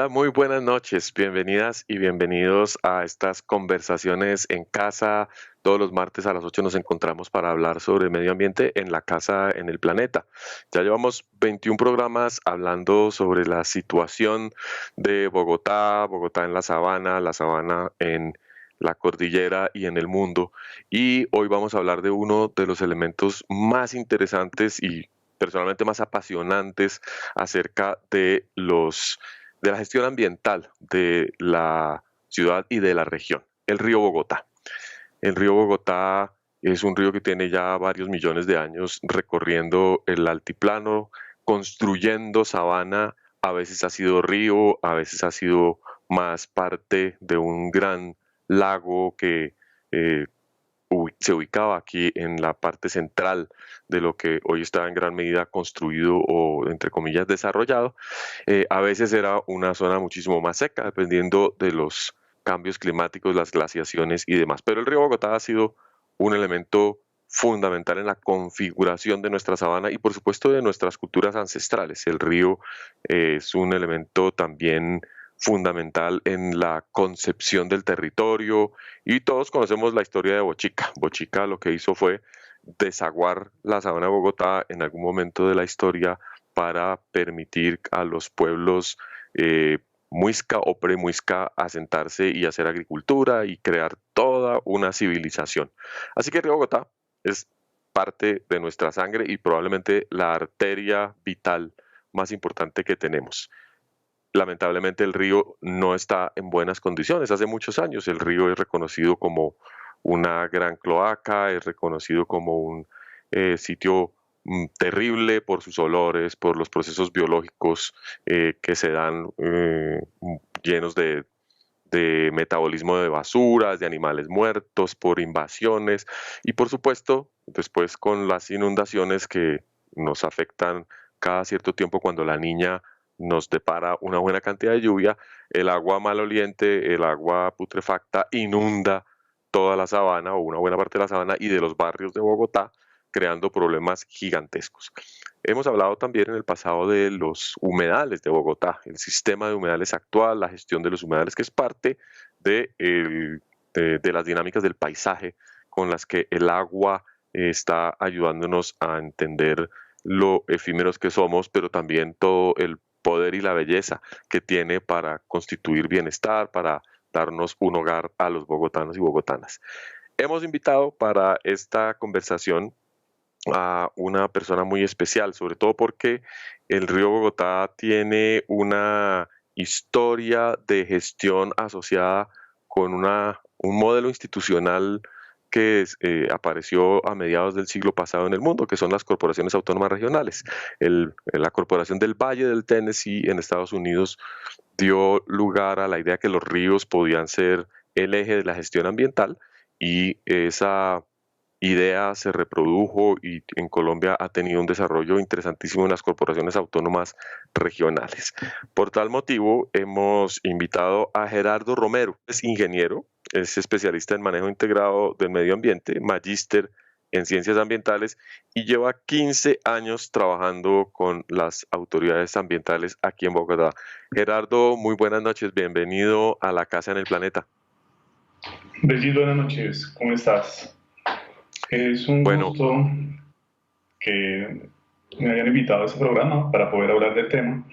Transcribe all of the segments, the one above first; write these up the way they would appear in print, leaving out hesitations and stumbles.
Hola, muy buenas noches. Bienvenidas y bienvenidos a estas conversaciones en casa. Todos los martes a las 8 nos encontramos para hablar sobre medio ambiente en la casa, en el planeta. Ya llevamos 21 programas hablando sobre la situación de Bogotá, Bogotá en la sabana en la cordillera y en el mundo. Y hoy vamos a hablar de uno de los elementos más interesantes y personalmente más apasionantes acerca de la gestión ambiental de la ciudad y de la región, el río Bogotá. El río Bogotá es un río que tiene ya varios millones de años recorriendo el altiplano, construyendo sabana. A veces ha sido río, a veces ha sido más parte de un gran lago que eh, se ubicaba aquí en la parte central de lo que hoy está en gran medida construido o, entre comillas, desarrollado. A veces era una zona muchísimo más seca, dependiendo de los cambios climáticos, las glaciaciones y demás. Pero el río Bogotá ha sido un elemento fundamental en la configuración de nuestra sabana y por supuesto de nuestras culturas ancestrales. El río es un elemento también fundamental en la concepción del territorio y todos conocemos la historia de Bochica. Bochica lo que hizo fue desaguar la sabana de Bogotá en algún momento de la historia para permitir a los pueblos muisca o premuisca asentarse y hacer agricultura y crear toda una civilización. Así que el río Bogotá es parte de nuestra sangre y probablemente la arteria vital más importante que tenemos. Lamentablemente el río no está en buenas condiciones. Hace muchos años el río es reconocido como una gran cloaca, es reconocido como un sitio terrible por sus olores, por los procesos biológicos que se dan llenos de metabolismo de basuras, de animales muertos, por invasiones y por supuesto después con las inundaciones que nos afectan cada cierto tiempo cuando la niña nos depara una buena cantidad de lluvia, el agua maloliente, el agua putrefacta inunda toda la sabana o una buena parte de la sabana y de los barrios de Bogotá, creando problemas gigantescos. Hemos hablado también en el pasado de los humedales de Bogotá, el sistema de humedales actual, la gestión de los humedales, que es parte de las dinámicas del paisaje con las que el agua está ayudándonos a entender lo efímeros que somos, pero también todo el poder y la belleza que tiene para constituir bienestar, para darnos un hogar a los bogotanos y bogotanas. Hemos invitado para esta conversación a una persona muy especial, sobre todo porque el río Bogotá tiene una historia de gestión asociada con un modelo institucional que apareció a mediados del siglo pasado en el mundo, que son las corporaciones autónomas regionales. La Corporación del Valle del Tennessee en Estados Unidos dio lugar a la idea que los ríos podían ser el eje de la gestión ambiental y esa idea se reprodujo y en Colombia ha tenido un desarrollo interesantísimo en las corporaciones autónomas regionales. Por tal motivo, hemos invitado a Gerardo Romero, es ingeniero, es especialista en manejo integrado del medio ambiente, magíster en ciencias ambientales y lleva 15 años trabajando con las autoridades ambientales aquí en Bogotá. Gerardo, muy buenas noches, bienvenido a la Casa en el Planeta. Brigitte, buenas noches, ¿cómo estás? Es un Bueno, gusto que me hayan invitado a este programa para poder hablar del tema.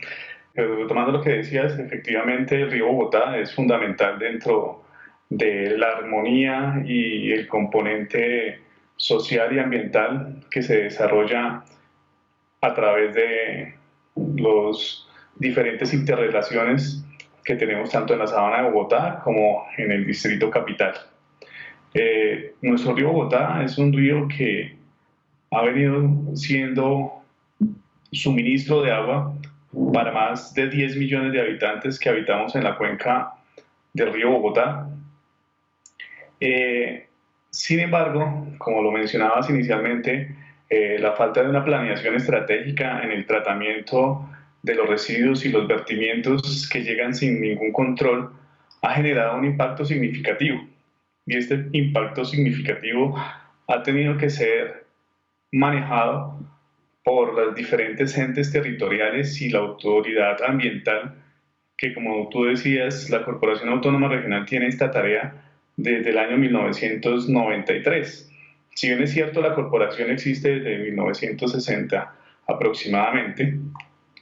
Pero retomando lo que decías, efectivamente el río Bogotá es fundamental dentro de la armonía y el componente social y ambiental que se desarrolla a través de los diferentes interrelaciones que tenemos tanto en la sabana de Bogotá como en el distrito capital. Nuestro río Bogotá es un río que ha venido siendo suministro de agua para más de 10 millones de habitantes que habitamos en la cuenca del río Bogotá. Eh, Sin embargo, como lo mencionabas inicialmente, la falta de una planeación estratégica en el tratamiento de los residuos y los vertimientos que llegan sin ningún control ha generado un impacto significativo. Y este impacto significativo ha tenido que ser manejado por las diferentes entes territoriales y la autoridad ambiental que, como tú decías, la Corporación Autónoma Regional tiene esta tarea desde el año 1993. Si bien es cierto, la corporación existe desde 1960 aproximadamente,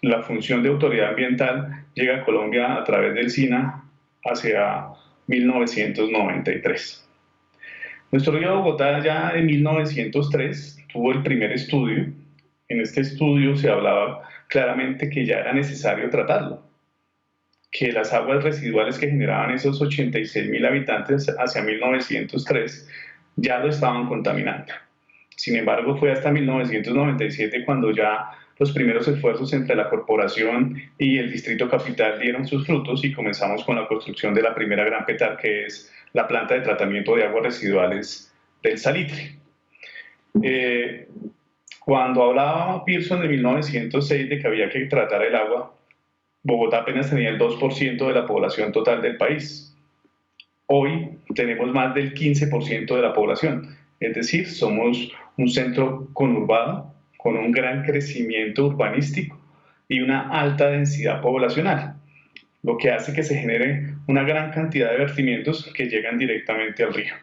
la función de autoridad ambiental llega a Colombia a través del SINA hacia 1993. Nuestro río Bogotá ya en 1903 tuvo el primer estudio. En este estudio se hablaba claramente que ya era necesario tratarlo, que las aguas residuales que generaban esos 86.000 habitantes hacia 1903 ya lo estaban contaminando. Sin embargo, fue hasta 1997 cuando ya los primeros esfuerzos entre la corporación y el Distrito Capital dieron sus frutos y comenzamos con la construcción de la primera gran petar, que es la planta de tratamiento de aguas residuales del Salitre. Cuando hablaba Pearson en 1906 de que había que tratar el agua, Bogotá apenas tenía el 2% de la población total del país. Hoy tenemos más del 15% de la población, es decir, somos un centro conurbado con un gran crecimiento urbanístico y una alta densidad poblacional, lo que hace que se genere una gran cantidad de vertimientos que llegan directamente al río.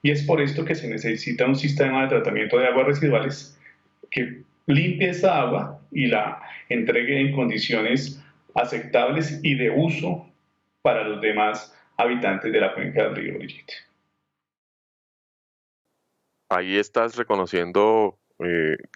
Y es por esto que se necesita un sistema de tratamiento de aguas residuales que limpie esa agua y la entregue en condiciones aceptables y de uso para los demás habitantes de la cuenca del río Brigitte. Ahí estás reconociendo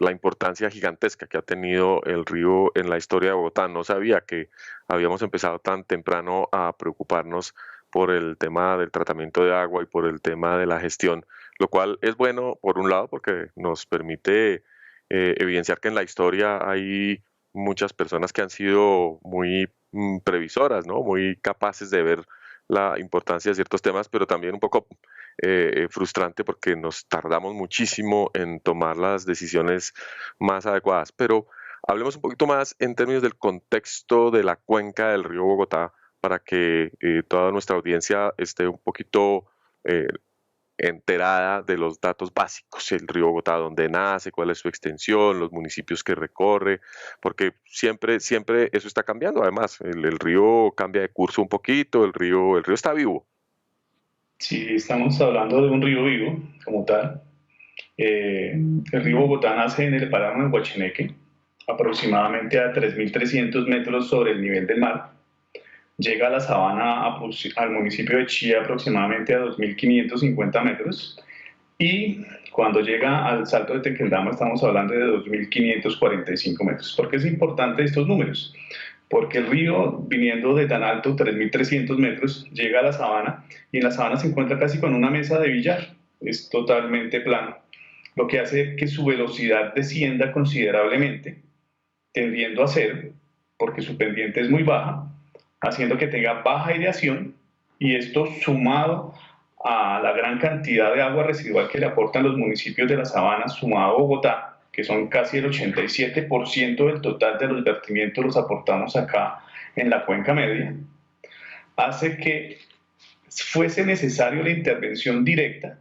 la importancia gigantesca que ha tenido el río en la historia de Bogotá. No sabía que habíamos empezado tan temprano a preocuparnos por el tema del tratamiento de agua y por el tema de la gestión, lo cual es bueno por un lado porque nos permite evidenciar que en la historia hay muchas personas que han sido muy previsoras, ¿no? Muy capaces de ver la importancia de ciertos temas, pero también un poco frustrante porque nos tardamos muchísimo en tomar las decisiones más adecuadas. Pero hablemos un poquito más en términos del contexto de la cuenca del río Bogotá para que toda nuestra audiencia esté un poquito eh, enterada de los datos básicos, el río Bogotá, dónde nace, cuál es su extensión, los municipios que recorre, porque siempre, siempre eso está cambiando. Además, el río cambia de curso un poquito, el río está vivo. Si estamos hablando de un río vivo, como tal, el río Bogotá nace en el páramo de Guachineque, aproximadamente a 3.300 metros sobre el nivel del mar. Llega a la sabana al municipio de Chía aproximadamente a 2.550 metros y cuando llega al Salto de Tequendama estamos hablando de 2.545 metros. ¿Por qué es importante estos números? Porque el río, viniendo de tan alto, 3.300 metros, llega a la sabana y en la sabana se encuentra casi con una mesa de billar. Es totalmente plano, lo que hace que su velocidad descienda considerablemente, tendiendo a cero, porque su pendiente es muy baja, haciendo que tenga baja aireación y esto sumado a la gran cantidad de agua residual que le aportan los municipios de la sabana, sumado a Bogotá, que son casi el 87% del total de los vertimientos los aportamos acá en la cuenca media, hace que fuese necesario la intervención directa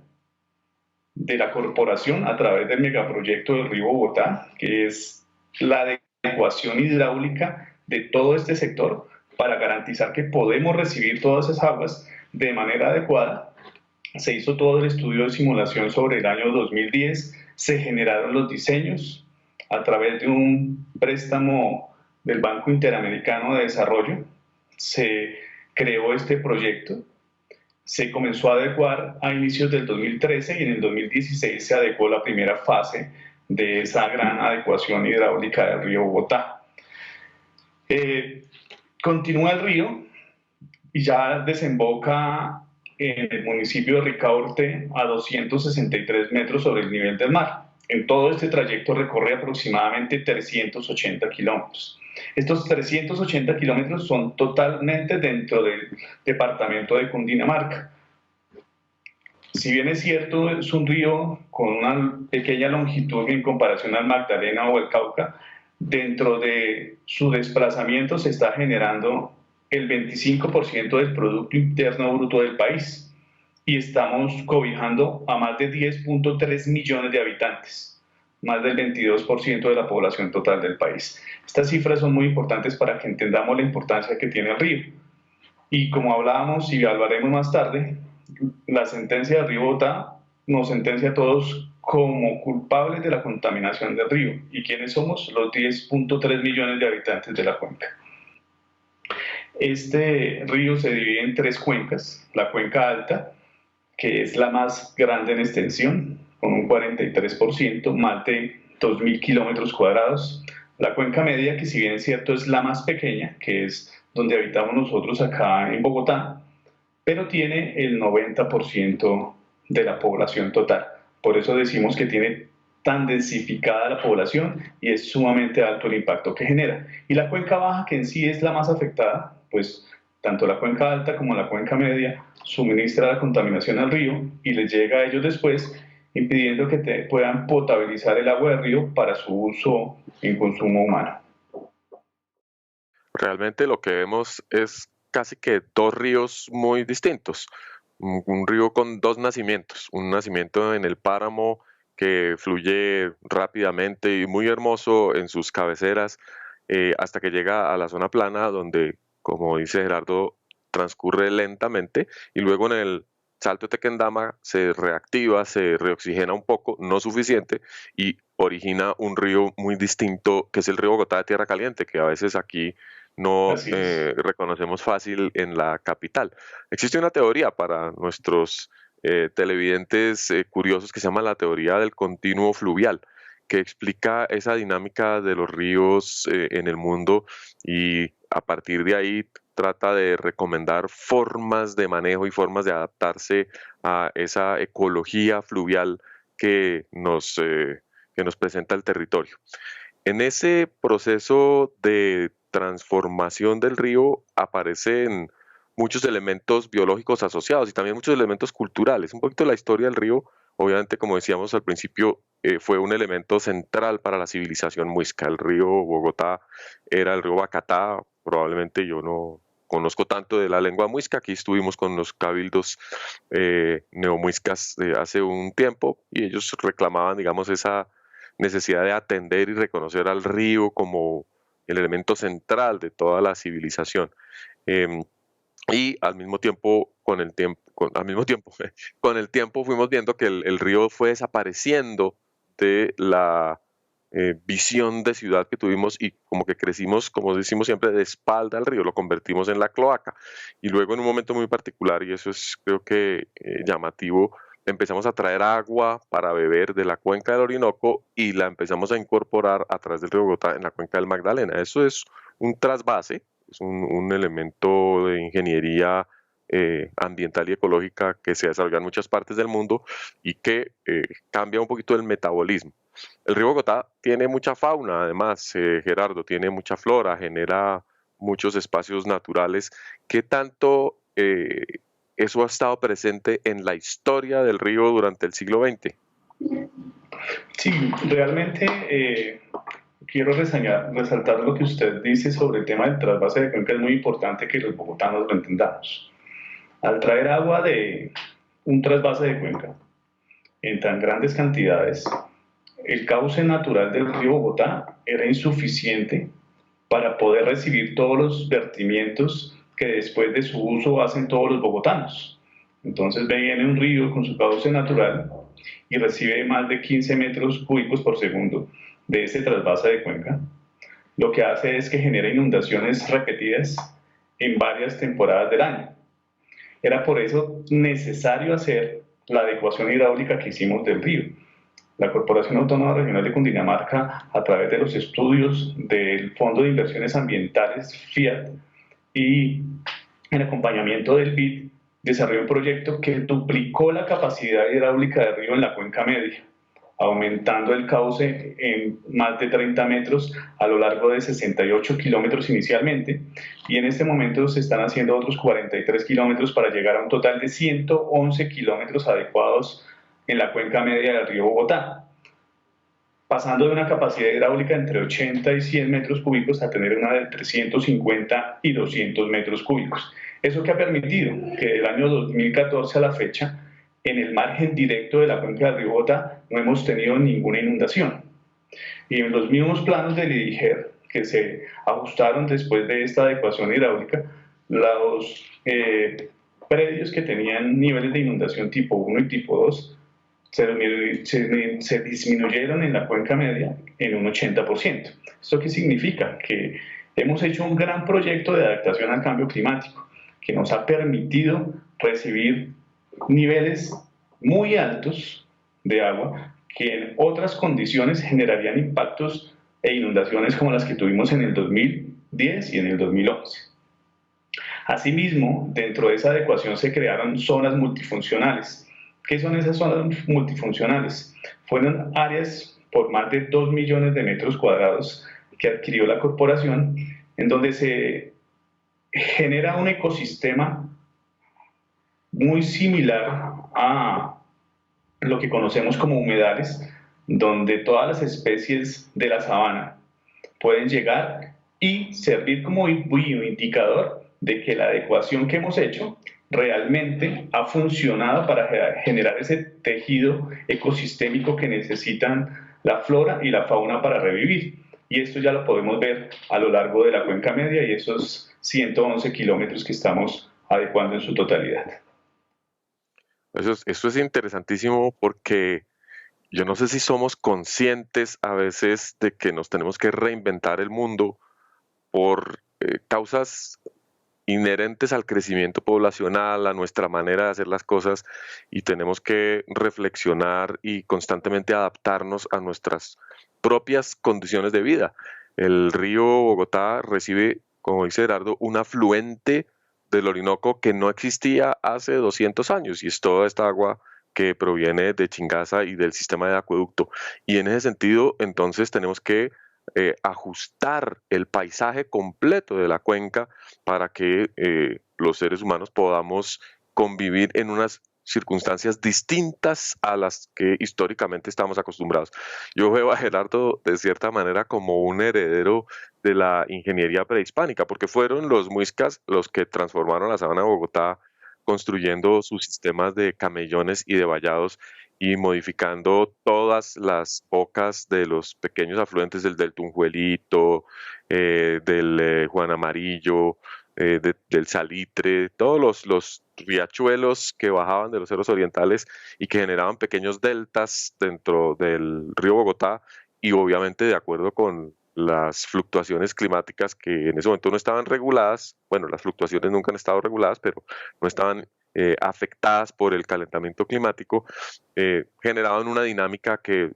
de la corporación a través del megaproyecto del río Bogotá, que es la adecuación hidráulica de todo este sector para garantizar que podemos recibir todas esas aguas de manera adecuada. Se hizo todo el estudio de simulación sobre el año 2010, se generaron los diseños a través de un préstamo del Banco Interamericano de Desarrollo, se creó este proyecto, se comenzó a adecuar a inicios del 2013 y en el 2016 se adecuó la primera fase de esa gran adecuación hidráulica del río Bogotá. Continúa el río y ya desemboca en el municipio de Ricaurte a 263 metros sobre el nivel del mar. En todo este trayecto recorre aproximadamente 380 kilómetros. Estos 380 kilómetros son totalmente dentro del departamento de Cundinamarca. Si bien es cierto, es un río con una pequeña longitud en comparación al Magdalena o el Cauca, dentro de su desplazamiento se está generando el 25% del Producto Interno Bruto del país y estamos cobijando a más de 10.3 millones de habitantes, más del 22% de la población total del país. Estas cifras son muy importantes para que entendamos la importancia que tiene el río. Y como hablábamos y hablaremos más tarde, la sentencia del río Bogotá nos sentencia a todos como culpables de la contaminación del río. ¿Y quiénes somos? Los 10.3 millones de habitantes de la cuenca. Este río se divide en tres cuencas. La cuenca alta, que es la más grande en extensión, con un 43%, más de 2.000 kilómetros cuadrados. La cuenca media, que si bien es cierto es la más pequeña, que es donde habitamos nosotros acá en Bogotá, pero tiene el 90% de la población total. Por eso decimos que tiene tan densificada la población y es sumamente alto el impacto que genera. Y la cuenca baja, que en sí es la más afectada, pues tanto la cuenca alta como la cuenca media suministra la contaminación al río y les llega a ellos después, impidiendo que puedan potabilizar el agua del río para su uso en consumo humano. Realmente lo que vemos es casi que dos ríos muy distintos. Un río con dos nacimientos, un nacimiento en el páramo que fluye rápidamente y muy hermoso en sus cabeceras, hasta que llega a la zona plana donde, como dice Gerardo, transcurre lentamente, y luego en el Salto de Tequendama se reactiva, se reoxigena un poco, no suficiente, y origina un río muy distinto, que es el río Bogotá de Tierra Caliente, que a veces aquí no Así es. reconocemos fácil en la capital. Existe una teoría para nuestros televidentes curiosos, que se llama la teoría del continuo fluvial, que explica esa dinámica de los ríos en el mundo, y a partir de ahí trata de recomendar formas de manejo y formas de adaptarse a esa ecología fluvial que nos presenta el territorio. En ese proceso de transformación del río aparecen muchos elementos biológicos asociados y también muchos elementos culturales. Un poquito la historia del río, obviamente, como decíamos al principio, fue un elemento central para la civilización muisca. El río Bogotá era el río Bacatá. Probablemente yo no conozco tanto de la lengua muisca. Aquí estuvimos con los cabildos neomuiscas hace un tiempo, y ellos reclamaban, digamos, esa necesidad de atender y reconocer al río como el elemento central de toda la civilización. Em, y al mismo tiempo, con el tiempo fuimos viendo que el río fue desapareciendo de la visión de ciudad que tuvimos, y como que crecimos, como decimos siempre, de espalda al río, lo convertimos en la cloaca. Y luego, en un momento muy particular, y eso es, creo que llamativo, empezamos a traer agua para beber de la cuenca del Orinoco y la empezamos a incorporar a través del río Bogotá en la cuenca del Magdalena. Eso es un trasvase, es un elemento de ingeniería ambiental y ecológica que se desarrolla en muchas partes del mundo, y que cambia un poquito el metabolismo. El río Bogotá tiene mucha fauna, además, Gerardo, tiene mucha flora, genera muchos espacios naturales. ¿Qué tanto eso ha estado presente en la historia del río durante el siglo XX? Sí, realmente quiero resaltar lo que usted dice sobre el tema del trasvase de cuenca. Es muy importante que los bogotanos lo entendamos. Al traer agua de un trasvase de cuenca en tan grandes cantidades, el cauce natural del río Bogotá era insuficiente para poder recibir todos los vertimientos que después de su uso hacen todos los bogotanos. Entonces viene un río con su cauce natural y recibe más de 15 metros cúbicos por segundo de ese trasvase de cuenca. Lo que hace es que genera inundaciones repetidas en varias temporadas del año. Era por eso necesario hacer la adecuación hidráulica que hicimos del río. La Corporación Autónoma Regional de Cundinamarca, a través de los estudios del Fondo de Inversiones Ambientales, FIAT, y en acompañamiento del BID, desarrolló un proyecto que duplicó la capacidad hidráulica del río en la cuenca media, aumentando el cauce en más de 30 metros a lo largo de 68 kilómetros inicialmente, y en este momento se están haciendo otros 43 kilómetros para llegar a un total de 111 kilómetros adecuados en la cuenca media del río Bogotá, pasando de una capacidad hidráulica entre 80 y 100 metros cúbicos a tener una de 350 y 200 metros cúbicos. ¿Eso que ha permitido? Que del año 2014 a la fecha, en el margen directo de la cuenca del río Bogotá no hemos tenido ninguna inundación. Y en los mismos planos del IDIGER, que se ajustaron después de esta adecuación hidráulica, los predios que tenían niveles de inundación tipo 1 y tipo 2 se disminuyeron en la cuenca media en un 80%. ¿Esto qué significa? Que hemos hecho un gran proyecto de adaptación al cambio climático que nos ha permitido recibir niveles muy altos de agua que en otras condiciones generarían impactos e inundaciones como las que tuvimos en el 2010 y en el 2011. Asimismo, dentro de esa adecuación se crearon zonas multifuncionales. ¿Qué son esas zonas multifuncionales? Fueron áreas por más de 2 millones de metros cuadrados que adquirió la corporación, en donde se genera un ecosistema muy similar a lo que conocemos como humedales, donde todas las especies de la sabana pueden llegar y servir como indicador de que la adecuación que hemos hecho realmente ha funcionado para generar ese tejido ecosistémico que necesitan la flora y la fauna para revivir. Y esto ya lo podemos ver a lo largo de la cuenca media y esos 111 kilómetros que estamos adecuando en su totalidad. Eso es interesantísimo porque yo no sé si somos conscientes a veces de que nos tenemos que reinventar el mundo por causas inherentes al crecimiento poblacional, a nuestra manera de hacer las cosas, y tenemos que reflexionar y constantemente adaptarnos a nuestras propias condiciones de vida. El río Bogotá recibe, como dice Gerardo, un afluente del Orinoco que no existía hace 200 años, y es toda esta agua que proviene de Chingaza y del sistema de acueducto. Y en ese sentido, entonces, tenemos que ajustar el paisaje completo de la cuenca para que los seres humanos podamos convivir en unas circunstancias distintas a las que históricamente estamos acostumbrados. Yo veo a Gerardo de cierta manera como un heredero de la ingeniería prehispánica, porque fueron los muiscas los que transformaron la sabana de Bogotá construyendo sus sistemas de camellones y de vallados y modificando todas las bocas de los pequeños afluentes del Tunjuelito, del Juan Amarillo, del Salitre, todos los riachuelos que bajaban de los cerros orientales y que generaban pequeños deltas dentro del río Bogotá, y obviamente de acuerdo con las fluctuaciones climáticas que en ese momento no estaban reguladas. Bueno, las fluctuaciones nunca han estado reguladas, pero no estaban afectadas por el calentamiento climático, generaban una dinámica que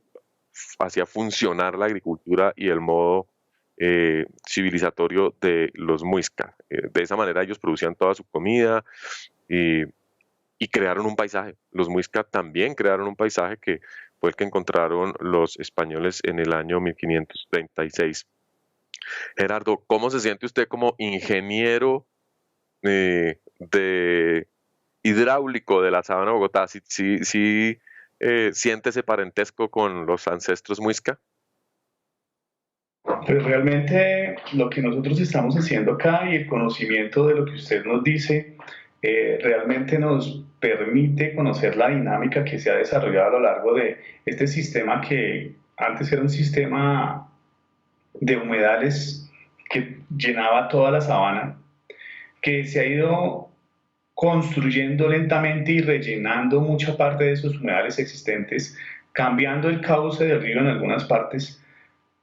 hacía funcionar la agricultura y el modo civilizatorio de los muisca. De esa manera ellos producían toda su comida y, y crearon un paisaje. Los muisca también crearon un paisaje que fue el que encontraron los españoles en el año 1536. Gerardo, ¿cómo se siente usted como ingeniero de hidráulico de la sabana de Bogotá? ¿Sí siente ese parentesco con los ancestros muisca? Pues realmente lo que nosotros estamos haciendo acá y el conocimiento de lo que usted nos dice realmente nos permite conocer la dinámica que se ha desarrollado a lo largo de este sistema que antes era un sistema de humedales que llenaba toda la sabana, que se ha ido construyendo lentamente y rellenando mucha parte de esos humedales existentes, cambiando el cauce del río en algunas partes.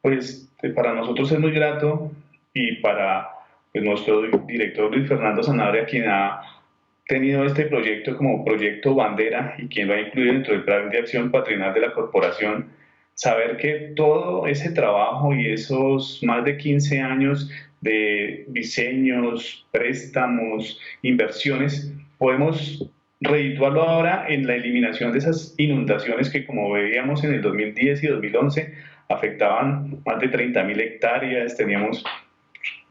Pues para nosotros es muy grato y para pues, nuestro director Luis Fernando Sanabria, quien ha tenido este proyecto como proyecto bandera y quien lo ha incluido dentro del plan de acción patronal de la corporación, saber que todo ese trabajo y esos más de 15 años de diseños, préstamos, inversiones, podemos redituarlo ahora en la eliminación de esas inundaciones que, como veíamos en el 2010 y 2011, afectaban más de 30.000 hectáreas, teníamos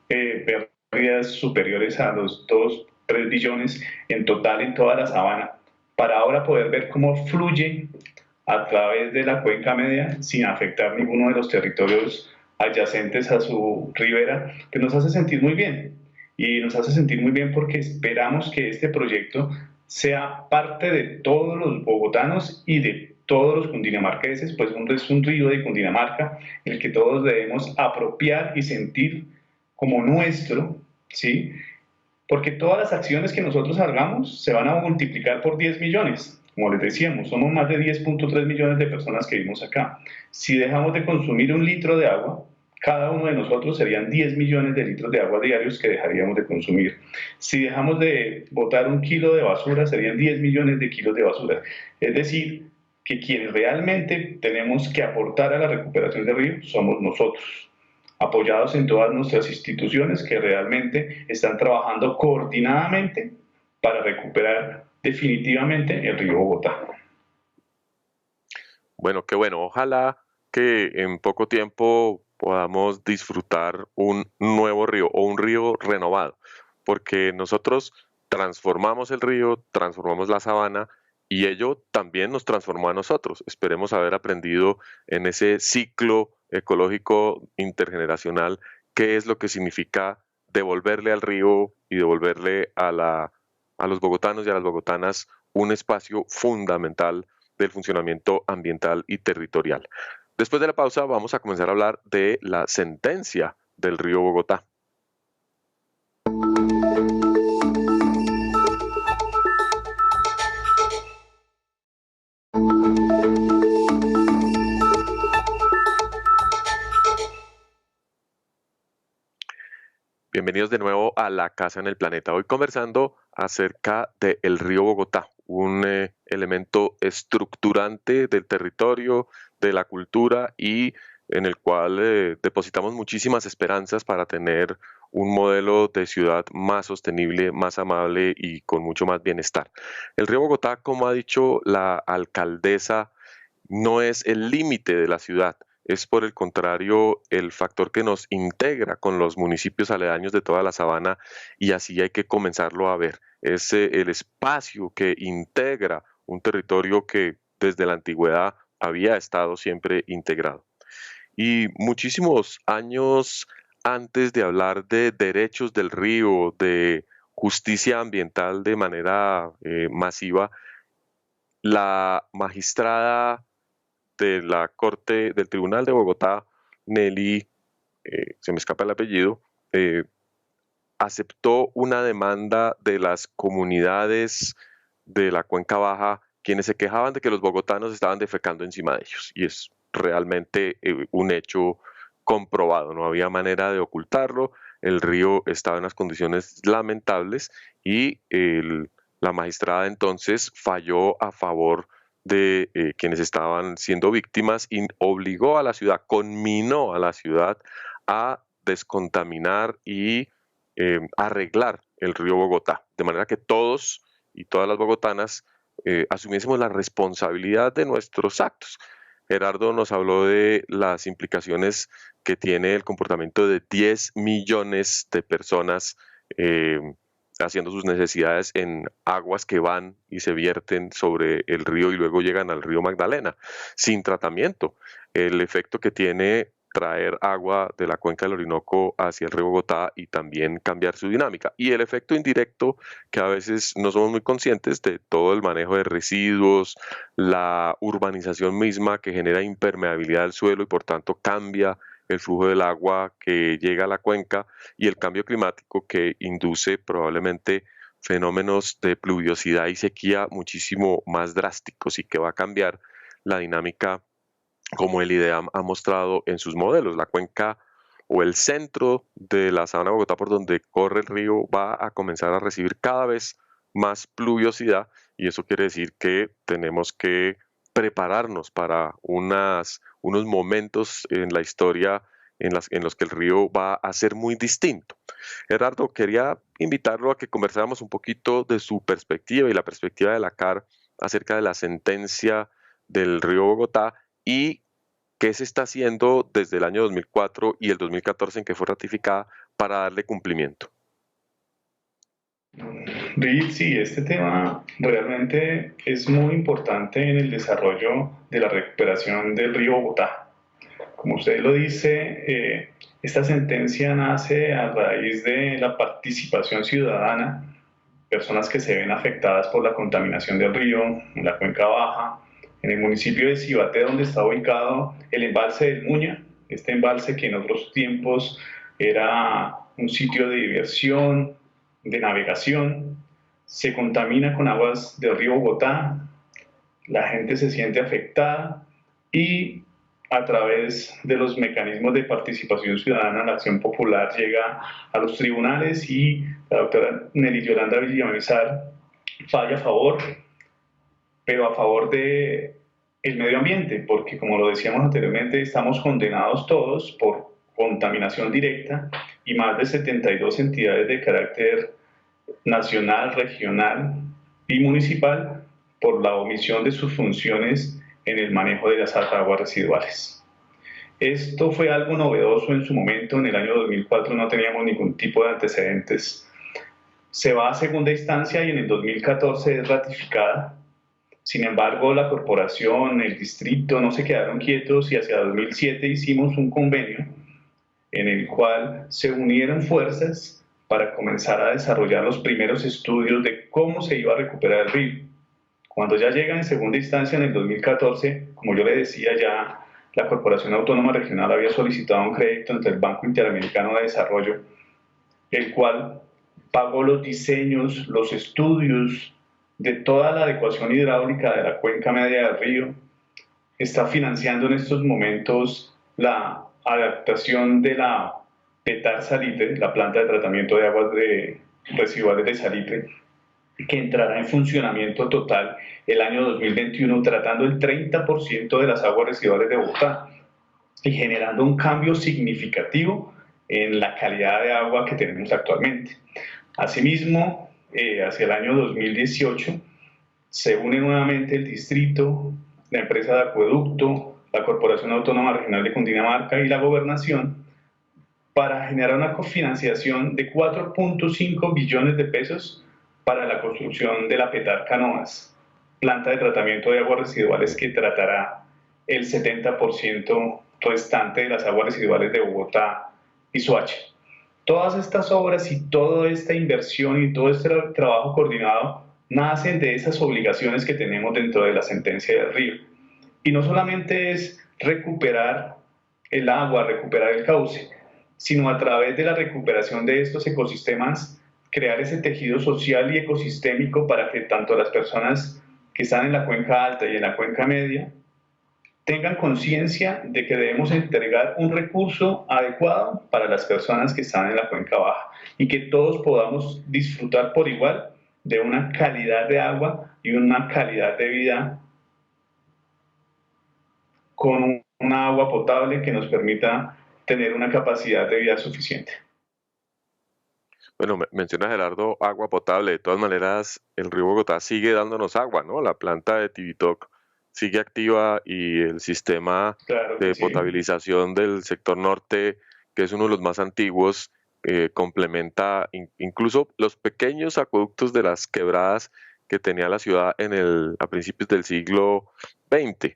pérdidas superiores a los 2, 3 billones en total en toda la sabana, para ahora poder ver cómo fluye a través de la cuenca media sin afectar ninguno de los territorios adyacentes a su ribera, que nos hace sentir muy bien. Y nos hace sentir muy bien porque esperamos que este proyecto sea parte de todos los bogotanos y de todos los cundinamarqueses, pues es un río de Cundinamarca, el que todos debemos apropiar y sentir como nuestro, ¿sí? porque todas las acciones que nosotros hagamos se van a multiplicar por 10 millones. Como les decíamos, somos más de 10.3 millones de personas que vivimos acá. Si dejamos de consumir un litro de agua, cada uno de nosotros serían 10 millones de litros de agua diarios que dejaríamos de consumir. Si dejamos de botar un kilo de basura, serían 10 millones de kilos de basura. Es decir, que quienes realmente tenemos que aportar a la recuperación del río somos nosotros, apoyados en todas nuestras instituciones que realmente están trabajando coordinadamente para recuperar definitivamente el río Bogotá. Bueno, qué bueno. Ojalá que en poco tiempo podamos disfrutar un nuevo río o un río renovado, porque nosotros transformamos el río, transformamos la sabana y ello también nos transformó a nosotros. Esperemos haber aprendido en ese ciclo ecológico intergeneracional qué es lo que significa devolverle al río y devolverle a los bogotanos y a las bogotanas un espacio fundamental del funcionamiento ambiental y territorial. Después de la pausa vamos a comenzar a hablar de la sentencia del río Bogotá. Bienvenidos de nuevo a La Casa en el Planeta. Hoy conversando acerca del río Bogotá, un elemento estructurante del territorio, de la cultura y en el cual depositamos muchísimas esperanzas para tener un modelo de ciudad más sostenible, más amable y con mucho más bienestar. El río Bogotá, como ha dicho la alcaldesa, no es el límite de la ciudad, es por el contrario el factor que nos integra con los municipios aledaños de toda la sabana y así hay que comenzarlo a ver. Es el espacio que integra un territorio que desde la antigüedad había estado siempre integrado. Y muchísimos años antes de hablar de derechos del río, de justicia ambiental de manera masiva, la magistrada de la Corte del Tribunal de Bogotá, Nelly, se me escapa el apellido, aceptó una demanda de las comunidades de la Cuenca Baja, quienes se quejaban de que los bogotanos estaban defecando encima de ellos. Y es realmente un hecho comprobado, no había manera de ocultarlo, el río estaba en unas condiciones lamentables y la magistrada entonces falló a favor de quienes estaban siendo víctimas y obligó a la ciudad, conminó a la ciudad a descontaminar y arreglar el río Bogotá, de manera que todos y todas las bogotanas asumiésemos la responsabilidad de nuestros actos. Gerardo nos habló de las implicaciones que tiene el comportamiento de 10 millones de personas eh, haciendo sus necesidades en aguas que van y se vierten sobre el río y luego llegan al río Magdalena, sin tratamiento. El efecto que tiene traer agua de la cuenca del Orinoco hacia el río Bogotá y también cambiar su dinámica. Y el efecto indirecto, que a veces no somos muy conscientes de todo el manejo de residuos, la urbanización misma que genera impermeabilidad del suelo y por tanto cambia el flujo del agua que llega a la cuenca y el cambio climático que induce probablemente fenómenos de pluviosidad y sequía muchísimo más drásticos y que va a cambiar la dinámica como el IDEAM ha mostrado en sus modelos. La cuenca o el centro de la sabana de Bogotá por donde corre el río va a comenzar a recibir cada vez más pluviosidad y eso quiere decir que tenemos que prepararnos para unos momentos en la historia en los que el río va a ser muy distinto. Gerardo, quería invitarlo a que conversáramos un poquito de su perspectiva y la perspectiva de la CAR acerca de la sentencia del río Bogotá y qué se está haciendo desde el año 2004 y el 2014 en que fue ratificada para darle cumplimiento. Rick, sí, este tema realmente es muy importante en el desarrollo de la recuperación del río Bogotá. Como usted lo dice, esta sentencia nace a raíz de la participación ciudadana, personas que se ven afectadas por la contaminación del río en la cuenca baja, en el municipio de Cibaté, donde está ubicado el embalse del Muña, embalse que en otros tiempos era un sitio de diversión, de navegación, se contamina con aguas del río Bogotá, la gente se siente afectada y a través de los mecanismos de participación ciudadana, la acción popular llega a los tribunales y la doctora Nelly Yolanda Villamizar falla a favor, pero a favor de el medio ambiente, porque como lo decíamos anteriormente, estamos condenados todos por contaminación directa y más de 72 entidades de carácter nacional, regional y municipal por la omisión de sus funciones en el manejo de las aguas residuales. Esto fue algo novedoso en su momento, en el año 2004 no teníamos ningún tipo de antecedentes. Se va a segunda instancia y en el 2014 es ratificada. Sin embargo, la corporación, el distrito no se quedaron quietos y hacia 2007 hicimos un convenio en el cual se unieron fuerzas para comenzar a desarrollar los primeros estudios de cómo se iba a recuperar el río. Cuando ya llega en segunda instancia en el 2014, como yo le decía, ya la Corporación Autónoma Regional había solicitado un crédito ante el Banco Interamericano de Desarrollo, el cual pagó los diseños, los estudios de toda la adecuación hidráulica de la cuenca media del río. Está financiando en estos momentos la adaptación de la PETAR Salitre, la planta de tratamiento de aguas residuales de salitre, que entrará en funcionamiento total el año 2021, tratando el 30% de las aguas residuales de Bogotá y generando un cambio significativo en la calidad de agua que tenemos actualmente. Asimismo, hacia el año 2018 se une nuevamente el distrito, la empresa de acueducto, la Corporación Autónoma Regional de Cundinamarca y la Gobernación para generar una cofinanciación de 4.5 billones de pesos para la construcción de la PETAR Canoas, planta de tratamiento de aguas residuales que tratará el 70% restante de las aguas residuales de Bogotá y Soacha. Todas estas obras y toda esta inversión y todo este trabajo coordinado nacen de esas obligaciones que tenemos dentro de la sentencia del río. Y no solamente es recuperar el agua, recuperar el cauce, sino a través de la recuperación de estos ecosistemas, crear ese tejido social y ecosistémico para que tanto las personas que están en la cuenca alta y en la cuenca media tengan conciencia de que debemos entregar un recurso adecuado para las personas que están en la cuenca baja y que todos podamos disfrutar por igual de una calidad de agua y una calidad de vida con una agua potable que nos permita tener una capacidad de vida suficiente. Bueno, menciona Gerardo agua potable. De todas maneras, el río Bogotá sigue dándonos agua, ¿no? La planta de Tibitoc sigue activa y el sistema Claro que de sí. potabilización del sector norte, que es uno de los más antiguos, complementa incluso los pequeños acueductos de las quebradas que tenía la ciudad a principios del siglo XX.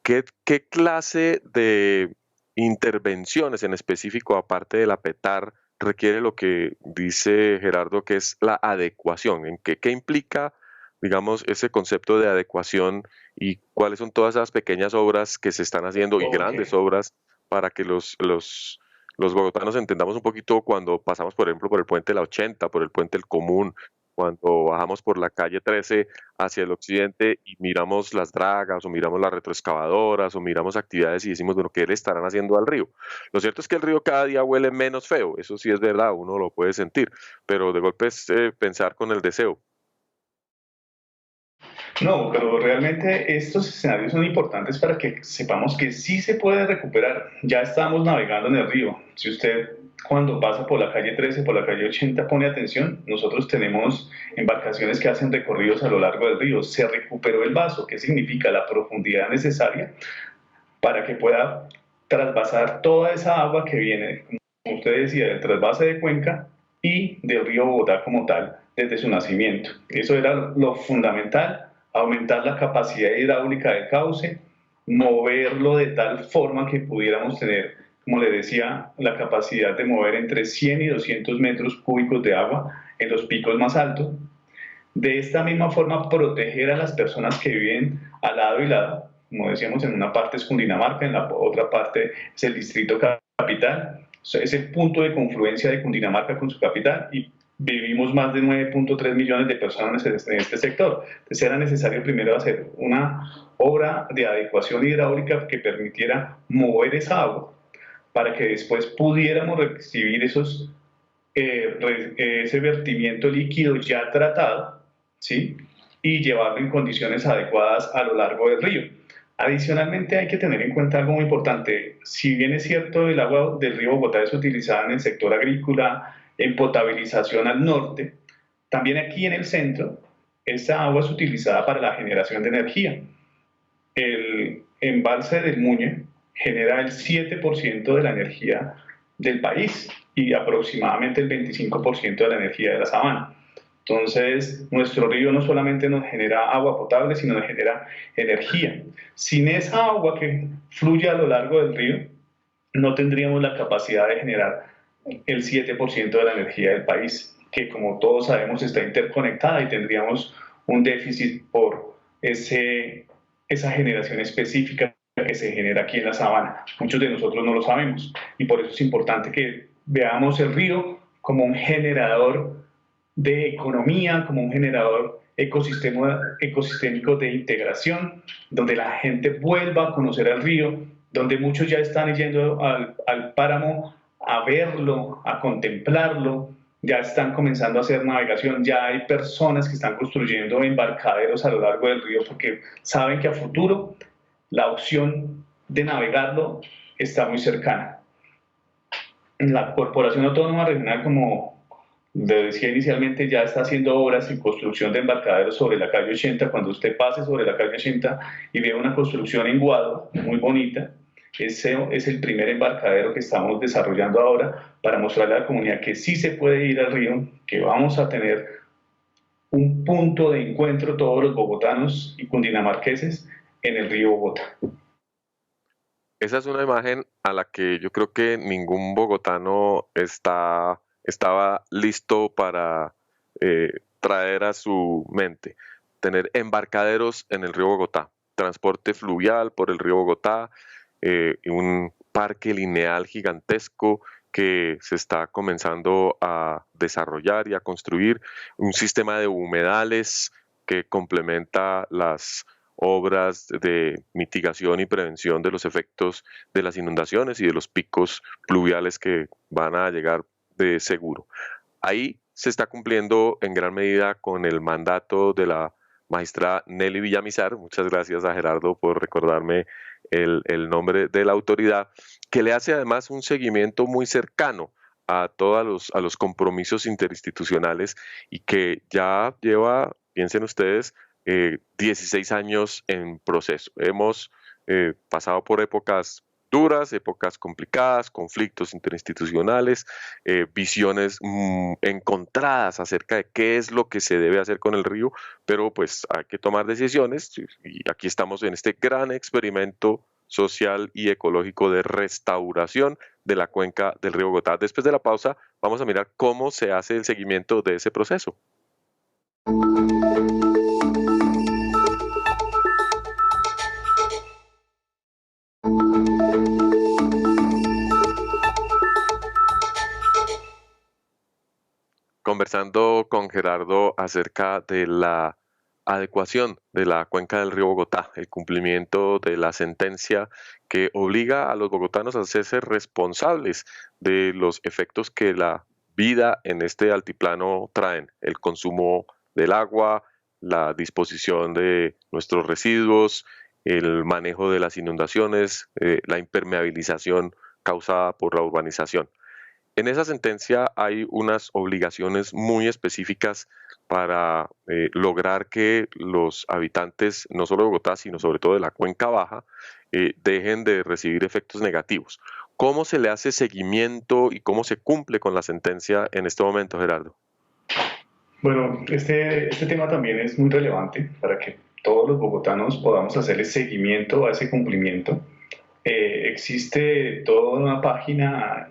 ¿Qué clase de intervenciones en específico, aparte de la PETAR, requiere lo que dice Gerardo, que es la adecuación? ¿Qué implica, digamos, ese concepto de adecuación y cuáles son todas esas pequeñas obras que se están haciendo y grandes Ok. obras para que los bogotanos entendamos un poquito cuando pasamos, por ejemplo, por el puente de la 80, por el puente del Común, cuando bajamos por la calle 13 hacia el occidente y miramos las dragas o miramos las retroexcavadoras o miramos actividades y decimos, bueno, ¿qué le estarán haciendo al río? Lo cierto es que el río cada día huele menos feo, eso sí es verdad, uno lo puede sentir, pero de golpe es pensar con el deseo. No, pero realmente estos escenarios son importantes para que sepamos que sí se puede recuperar. Ya estamos navegando en el río. Si usted cuando pasa por la calle 13, por la calle 80 pone atención, nosotros tenemos embarcaciones que hacen recorridos a lo largo del río. Se recuperó el vaso, ¿qué significa? La profundidad necesaria para que pueda trasvasar toda esa agua que viene, como usted decía, del trasvase de Cuenca y del río Bogotá como tal desde su nacimiento. Eso era lo fundamental, aumentar la capacidad hidráulica del cauce, moverlo de tal forma que pudiéramos tener, como le decía, la capacidad de mover entre 100 y 200 metros cúbicos de agua en los picos más altos. De esta misma forma, proteger a las personas que viven al lado y lado. Como decíamos, en una parte es Cundinamarca, en la otra parte es el distrito capital. Es el punto de confluencia de Cundinamarca con su capital y vivimos más de 9.3 millones de personas en este sector. Entonces era necesario primero hacer una obra de adecuación hidráulica que permitiera mover esa agua para que después pudiéramos recibir ese vertimiento líquido ya tratado, ¿sí? Y llevarlo en condiciones adecuadas a lo largo del río. Adicionalmente hay que tener en cuenta algo muy importante. Si bien es cierto el agua del río Bogotá es utilizada en el sector agrícola, en potabilización al norte, también aquí en el centro, esa agua es utilizada para la generación de energía. El embalse del Muñe genera el 7% de la energía del país y aproximadamente el 25% de la energía de la sabana. Entonces, nuestro río no solamente nos genera agua potable, sino nos genera energía. Sin esa agua que fluye a lo largo del río, no tendríamos la capacidad de generar el 7% de la energía del país, que como todos sabemos está interconectada y tendríamos un déficit por esa generación específica que se genera aquí en la sabana. Muchos de nosotros no lo sabemos y por eso es importante que veamos el río como un generador de economía, como un generador ecosistémico de integración, donde la gente vuelva a conocer el río, donde muchos ya están yendo al páramo a verlo, a contemplarlo, ya están comenzando a hacer navegación, ya hay personas que están construyendo embarcaderos a lo largo del río porque saben que a futuro la opción de navegarlo está muy cercana. La Corporación Autónoma Regional, como le decía inicialmente, ya está haciendo obras y construcción de embarcaderos sobre la calle 80. Cuando usted pase sobre la calle 80 y vea una construcción en Guado, muy bonita, ese es el primer embarcadero que estamos desarrollando ahora para mostrarle a la comunidad que sí se puede ir al río, que vamos a tener un punto de encuentro todos los bogotanos y cundinamarqueses en el río Bogotá. Esa es una imagen a la que yo creo que ningún bogotano estaba listo para traer a su mente. Tener embarcaderos en el río Bogotá, transporte fluvial por el río Bogotá, un parque lineal gigantesco que se está comenzando a desarrollar y a construir, un sistema de humedales que complementa las obras de mitigación y prevención de los efectos de las inundaciones y de los picos pluviales que van a llegar de seguro. Ahí se está cumpliendo en gran medida con el mandato de la magistrada Nelly Villamizar. Muchas gracias a Gerardo por recordarme el nombre de la autoridad, que le hace además un seguimiento muy cercano a todos los compromisos interinstitucionales y que ya lleva, piensen ustedes, 16 años en proceso. Hemos pasado por épocas duras, épocas complicadas, conflictos interinstitucionales, visiones encontradas acerca de qué es lo que se debe hacer con el río, pero pues hay que tomar decisiones y aquí estamos en este gran experimento social y ecológico de restauración de la cuenca del río Bogotá. Después de la pausa, vamos a mirar cómo se hace el seguimiento de ese proceso. Conversando con Gerardo acerca de la adecuación de la cuenca del río Bogotá, el cumplimiento de la sentencia que obliga a los bogotanos a hacerse responsables de los efectos que la vida en este altiplano traen, el consumo del agua, la disposición de nuestros residuos, el manejo de las inundaciones, la impermeabilización causada por la urbanización. En esa sentencia hay unas obligaciones muy específicas para lograr que los habitantes, no solo de Bogotá, sino sobre todo de la Cuenca Baja, dejen de recibir efectos negativos. ¿Cómo se le hace seguimiento y cómo se cumple con la sentencia en este momento, Gerardo? Bueno, este tema también es muy relevante para que todos los bogotanos podamos hacerle seguimiento a ese cumplimiento. Existe toda una página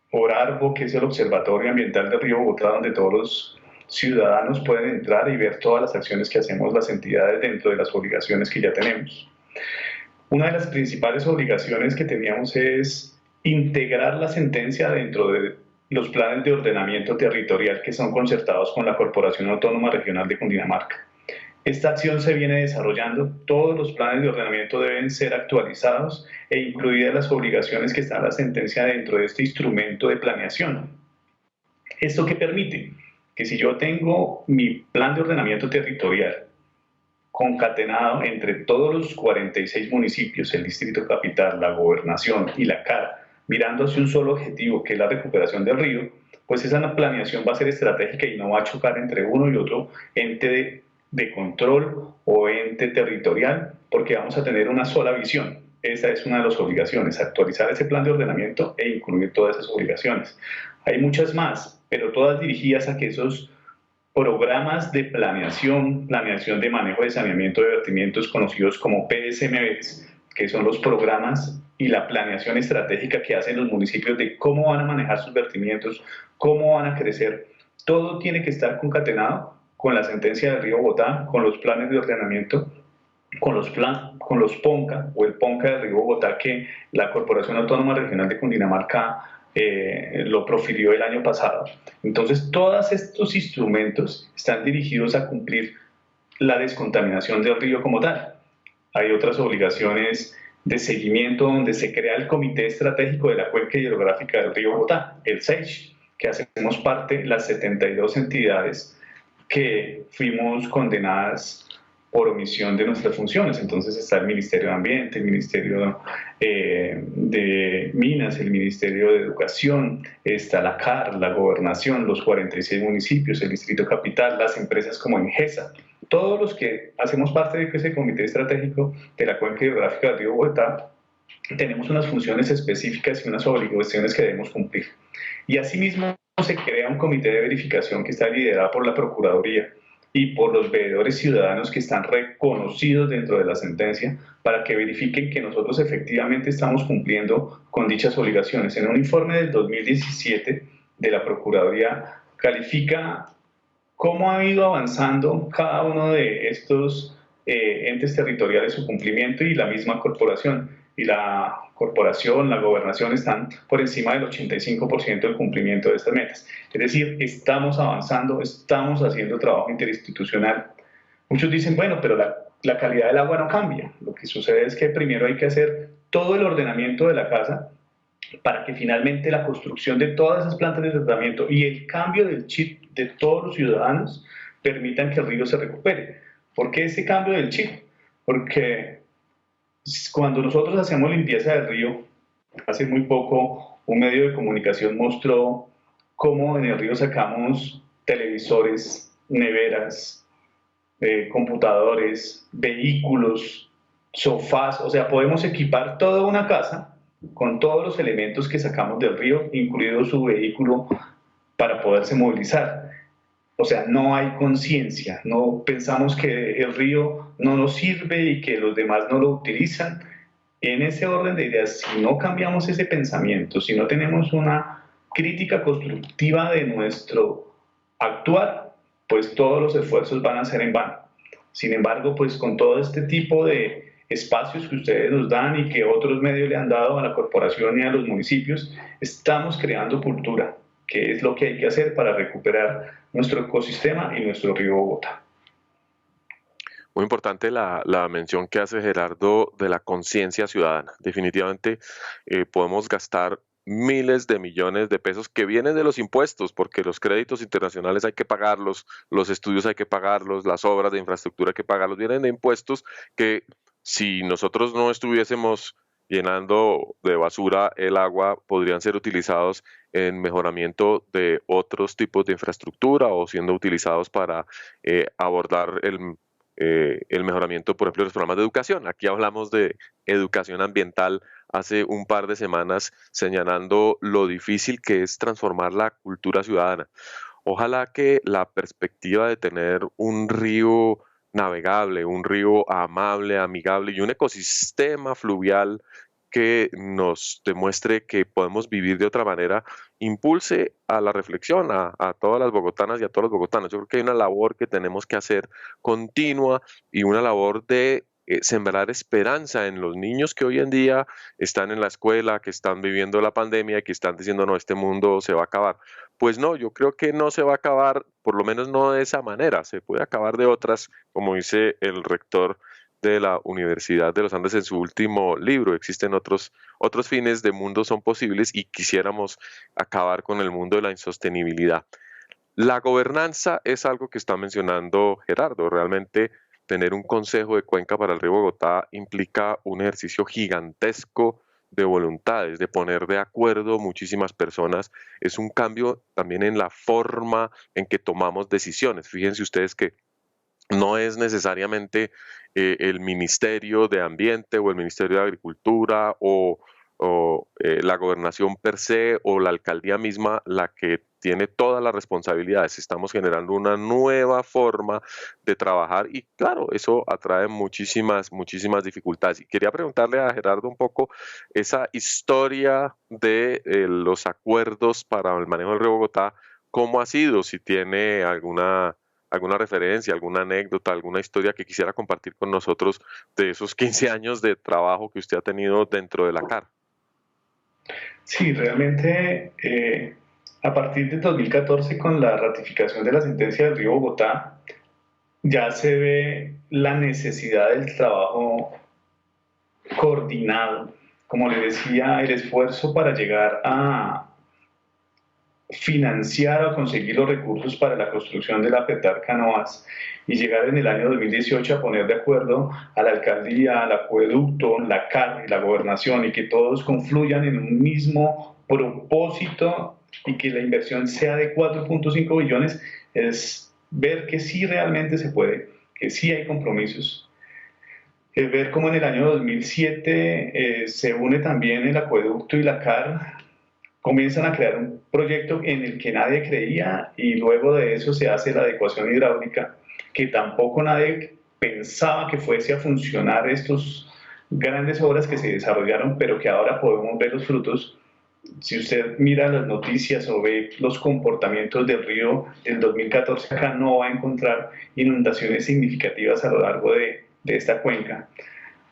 ORARBO, que es el Observatorio Ambiental del Río Bogotá, donde todos los ciudadanos pueden entrar y ver todas las acciones que hacemos las entidades dentro de las obligaciones que ya tenemos. Una de las principales obligaciones que teníamos es integrar la sentencia dentro los planes de ordenamiento territorial que son concertados con la Corporación Autónoma Regional de Cundinamarca. Esta acción se viene desarrollando, todos los planes de ordenamiento deben ser actualizados e incluidas las obligaciones que está en la sentencia dentro de este instrumento de planeación. ¿Esto qué permite? Que si yo tengo mi plan de ordenamiento territorial concatenado entre todos los 46 municipios, el Distrito Capital, la Gobernación y la CAR, mirando hacia un solo objetivo, que es la recuperación del río, pues esa planeación va a ser estratégica y no va a chocar entre uno y otro ente de control o ente territorial, porque vamos a tener una sola visión. Esa es una de las obligaciones, actualizar ese plan de ordenamiento e incluir todas esas obligaciones. Hay muchas más, pero todas dirigidas a que esos programas de planeación de manejo de saneamiento de vertimientos conocidos como PSMVs, que son los programas y la planeación estratégica que hacen los municipios de cómo van a manejar sus vertimientos, cómo van a crecer. Todo tiene que estar concatenado con la sentencia del Río Bogotá, con los planes de ordenamiento, con los PONCA o el PONCA del Río Bogotá que la Corporación Autónoma Regional de Cundinamarca lo profirió el año pasado. Entonces, todos estos instrumentos están dirigidos a cumplir la descontaminación del río como tal. Hay otras obligaciones de seguimiento donde se crea el Comité Estratégico de la Cuenca Hidrográfica del Río Bogotá, el SEICH, que hacemos parte de las 72 entidades que fuimos condenadas por omisión de nuestras funciones. Entonces está el Ministerio de Ambiente, el Ministerio de Minas, el Ministerio de Educación, está la CAR, la Gobernación, los 46 municipios, el Distrito Capital, las empresas como Engesa. Todos los que hacemos parte de ese Comité Estratégico de la Cuenca Hidrográfica del Río Bogotá tenemos unas funciones específicas y unas obligaciones que debemos cumplir. Y asimismo se crea un comité de verificación que está liderado por la Procuraduría y por los veedores ciudadanos que están reconocidos dentro de la sentencia para que verifiquen que nosotros efectivamente estamos cumpliendo con dichas obligaciones. En un informe del 2017 de la Procuraduría califica cómo ha ido avanzando cada uno de estos entes territoriales su cumplimiento y la misma corporación. Y la corporación, la gobernación están por encima del 85% del cumplimiento de estas metas. Es decir, estamos avanzando, estamos haciendo trabajo interinstitucional. Muchos dicen, bueno, pero la calidad del agua no cambia. Lo que sucede es que primero hay que hacer todo el ordenamiento de la casa para que finalmente la construcción de todas esas plantas de tratamiento y el cambio del chip de todos los ciudadanos permitan que el río se recupere. ¿Por qué ese cambio del chip? Porque cuando nosotros hacemos limpieza del río, hace muy poco un medio de comunicación mostró cómo en el río sacamos televisores, neveras, computadores, vehículos, sofás, o sea, podemos equipar toda una casa con todos los elementos que sacamos del río, incluido su vehículo, para poderse movilizar. O sea, no hay conciencia, no pensamos que el río no nos sirve y que los demás no lo utilizan. En ese orden de ideas, si no cambiamos ese pensamiento, si no tenemos una crítica constructiva de nuestro actuar, pues todos los esfuerzos van a ser en vano. Sin embargo, pues con todo este tipo de espacios que ustedes nos dan y que otros medios le han dado a la corporación y a los municipios, estamos creando cultura, que es lo que hay que hacer para recuperar nuestro ecosistema y nuestro río Bogotá. Muy importante la mención que hace Gerardo de la conciencia ciudadana. Definitivamente podemos gastar miles de millones de pesos que vienen de los impuestos, porque los créditos internacionales hay que pagarlos, los estudios hay que pagarlos, las obras de infraestructura hay que pagarlos, vienen de impuestos que si nosotros no estuviésemos llenando de basura el agua, podrían ser utilizados en mejoramiento de otros tipos de infraestructura o siendo utilizados para abordar el mejoramiento, por ejemplo, de los programas de educación. Aquí hablamos de educación ambiental hace un par de semanas, señalando lo difícil que es transformar la cultura ciudadana. Ojalá que la perspectiva de tener un río navegable, un río amable, amigable y un ecosistema fluvial que nos demuestre que podemos vivir de otra manera, impulse a la reflexión a todas las bogotanas y a todos los bogotanos. Yo creo que hay una labor que tenemos que hacer continua y una labor de sembrar esperanza en los niños que hoy en día están en la escuela, que están viviendo la pandemia, que están diciendo, no, este mundo se va a acabar. Pues no, yo creo que no se va a acabar, por lo menos no de esa manera, se puede acabar de otras, como dice el rector de la Universidad de los Andes en su último libro. Existen otros fines de mundo son posibles y quisiéramos acabar con el mundo de la insostenibilidad. La gobernanza es algo que está mencionando Gerardo. Realmente tener un consejo de cuenca para el río Bogotá implica un ejercicio gigantesco de voluntades, de poner de acuerdo muchísimas personas. Es un cambio también en la forma en que tomamos decisiones. Fíjense ustedes que no es necesariamente el Ministerio de Ambiente o el Ministerio de Agricultura o la gobernación per se o la alcaldía misma la que tiene todas las responsabilidades. Estamos generando una nueva forma de trabajar y claro, eso atrae muchísimas dificultades. Y quería preguntarle a Gerardo un poco esa historia de los acuerdos para el manejo del río Bogotá, ¿cómo ha sido? Si tiene alguna referencia, alguna anécdota, alguna historia que quisiera compartir con nosotros de esos 15 años de trabajo que usted ha tenido dentro de la CAR. Sí, realmente a partir de 2014 con la ratificación de la sentencia del río Bogotá, ya se ve la necesidad del trabajo coordinado. Como le decía, el esfuerzo para llegar a financiar o conseguir los recursos para la construcción de la Petar Canoas y llegar en el año 2018 a poner de acuerdo a la alcaldía, al acueducto, la CAR y la gobernación y que todos confluyan en un mismo propósito y que la inversión sea de 4.5 billones, es ver que sí realmente se puede, que sí hay compromisos. Es ver cómo en el año 2007 se une también el acueducto y la CAR, comienzan a crear un proyecto en el que nadie creía y luego de eso se hace la adecuación hidráulica, que tampoco nadie pensaba que fuese a funcionar estos grandes obras que se desarrollaron, pero que ahora podemos ver los frutos. Si usted mira las noticias o ve los comportamientos del río del 2014, acá no va a encontrar inundaciones significativas a lo largo de esta cuenca.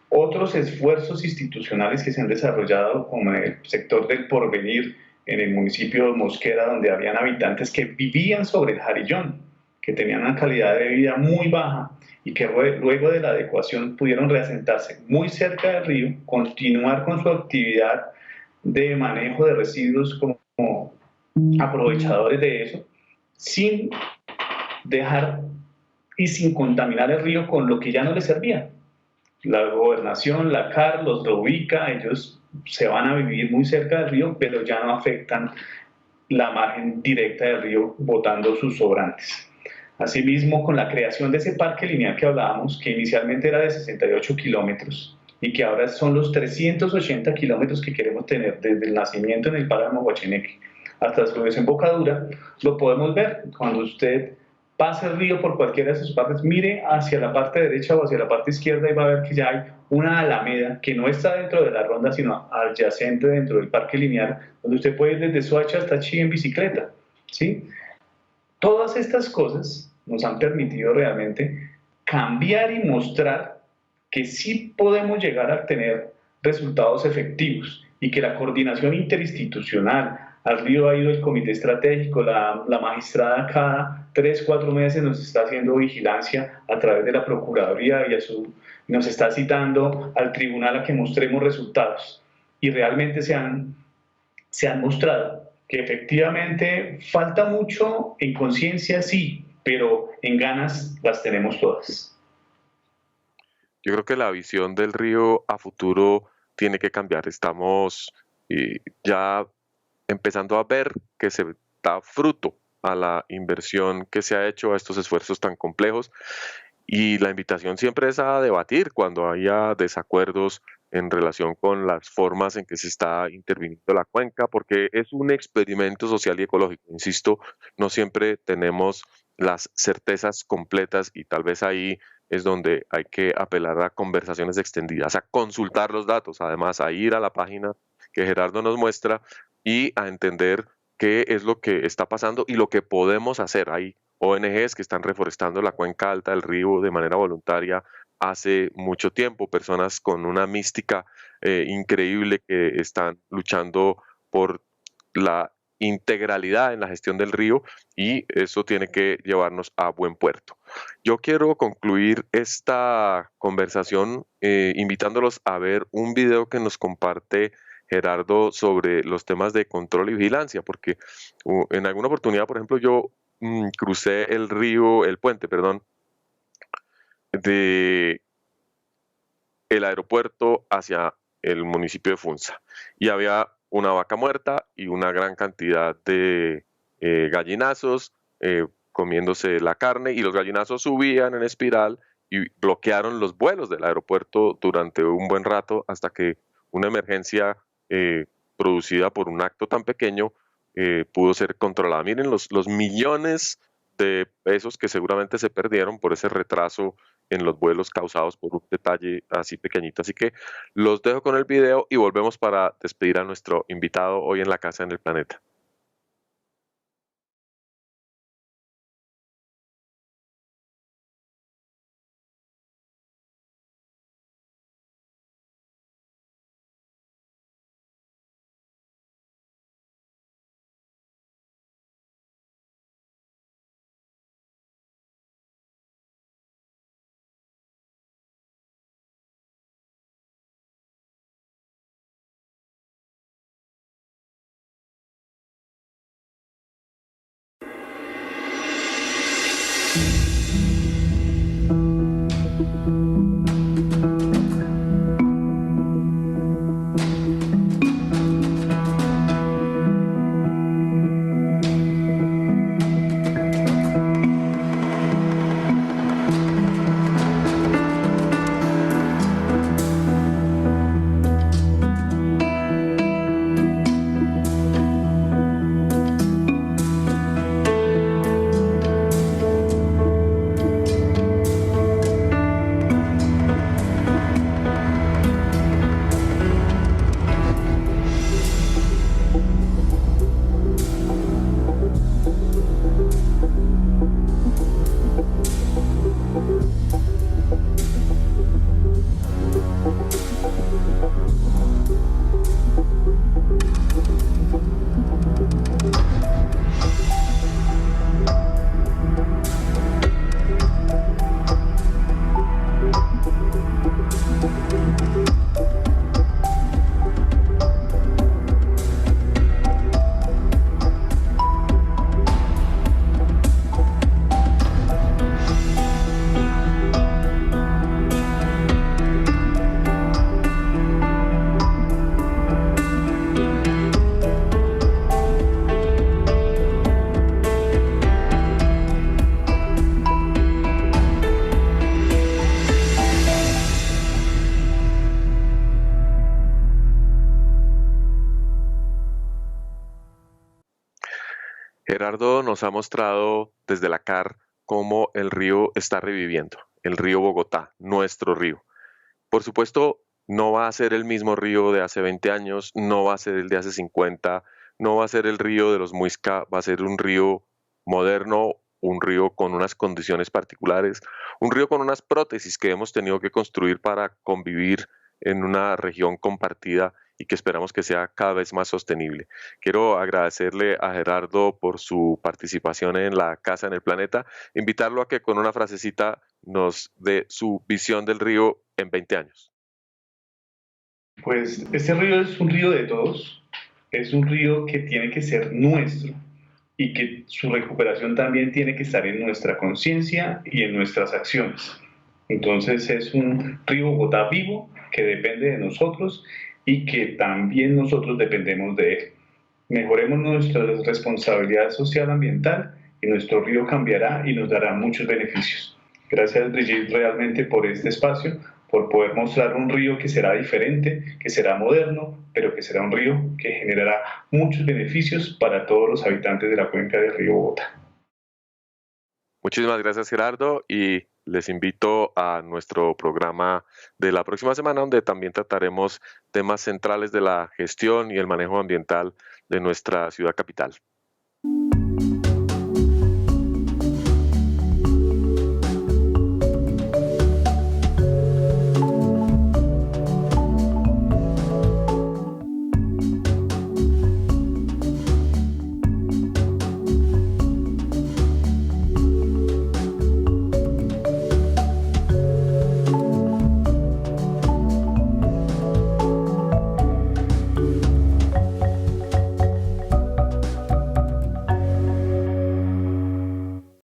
Otros esfuerzos institucionales que se han desarrollado, como en el sector del Porvenir, en el municipio de Mosquera, donde habían habitantes que vivían sobre el Jarillón, que tenían una calidad de vida muy baja y que luego de la adecuación pudieron reasentarse muy cerca del río, continuar con su actividad de manejo de residuos como aprovechadores de eso, sin dejar y sin contaminar el río con lo que ya no les servía. La gobernación, la CAR los reubica, ellos se van a vivir muy cerca del río, pero ya no afectan la margen directa del río botando sus sobrantes. Asimismo, con la creación de ese parque lineal que hablábamos, que inicialmente era de 68 kilómetros y que ahora son los 380 kilómetros que queremos tener desde el nacimiento en el páramo Huachineque hasta su desembocadura, lo podemos ver cuando usted pase el río por cualquiera de sus partes, mire hacia la parte derecha o hacia la parte izquierda y va a ver que ya hay una alameda que no está dentro de la ronda, sino adyacente dentro del parque lineal, donde usted puede ir desde Soacha hasta Chía en bicicleta, ¿sí? Todas estas cosas nos han permitido realmente cambiar y mostrar que sí podemos llegar a tener resultados efectivos y que la coordinación interinstitucional, al río ha ido el comité estratégico, la magistrada cada 3, 4 meses nos está haciendo vigilancia a través de la Procuraduría y nos está citando al tribunal a que mostremos resultados. Y realmente se han mostrado que efectivamente falta mucho en conciencia, sí, pero en ganas las tenemos todas. Yo creo que la visión del río a futuro tiene que cambiar. Estamos ya empezando a ver que se da fruto a la inversión que se ha hecho a estos esfuerzos tan complejos y la invitación siempre es a debatir cuando haya desacuerdos en relación con las formas en que se está interviniendo la cuenca, porque es un experimento social y ecológico. Insisto, no siempre tenemos las certezas completas y tal vez ahí es donde hay que apelar a conversaciones extendidas, a consultar los datos, además a ir a la página que Gerardo nos muestra y a entender qué es lo que está pasando y lo que podemos hacer. Hay ONGs que están reforestando la cuenca alta del río de manera voluntaria hace mucho tiempo, personas con una mística increíble que están luchando por la integralidad en la gestión del río, y eso tiene que llevarnos a buen puerto. Yo quiero concluir esta conversación invitándolos a ver un video que nos comparte Gerardo sobre los temas de control y vigilancia, porque en alguna oportunidad, por ejemplo, yo crucé el puente, perdón, de el aeropuerto hacia el municipio de Funza, y había una vaca muerta y una gran cantidad de gallinazos comiéndose la carne, y los gallinazos subían en espiral y bloquearon los vuelos del aeropuerto durante un buen rato, hasta que una emergencia producida por un acto tan pequeño pudo ser controlada. Miren los millones de pesos que seguramente se perdieron por ese retraso en los vuelos causados por un detalle así pequeñito. Así que los dejo con el video y volvemos para despedir a nuestro invitado hoy en la Casa en el Planeta. Gerardo nos ha mostrado desde la CAR cómo el río está reviviendo, el río Bogotá, nuestro río. Por supuesto, no va a ser el mismo río de hace 20 años, no va a ser el de hace 50, no va a ser el río de los Muisca, va a ser un río moderno, un río con unas condiciones particulares, un río con unas prótesis que hemos tenido que construir para convivir en una región compartida y que esperamos que sea cada vez más sostenible. Quiero agradecerle a Gerardo por su participación en la Casa en el Planeta, invitarlo a que con una frasecita nos dé su visión del río en 20 años. Pues este río es un río de todos, es un río que tiene que ser nuestro y que su recuperación también tiene que estar en nuestra conciencia y en nuestras acciones. Entonces es un río Bogotá vivo que depende de nosotros y que también nosotros dependemos de él. Mejoremos nuestra responsabilidad social ambiental y nuestro río cambiará y nos dará muchos beneficios. Gracias, Brigitte, realmente por este espacio, por poder mostrar un río que será diferente, que será moderno, pero que será un río que generará muchos beneficios para todos los habitantes de la cuenca del río Bogotá. Muchísimas gracias, Gerardo, y les invito a nuestro programa de la próxima semana, donde también trataremos temas centrales de la gestión y el manejo ambiental de nuestra ciudad capital.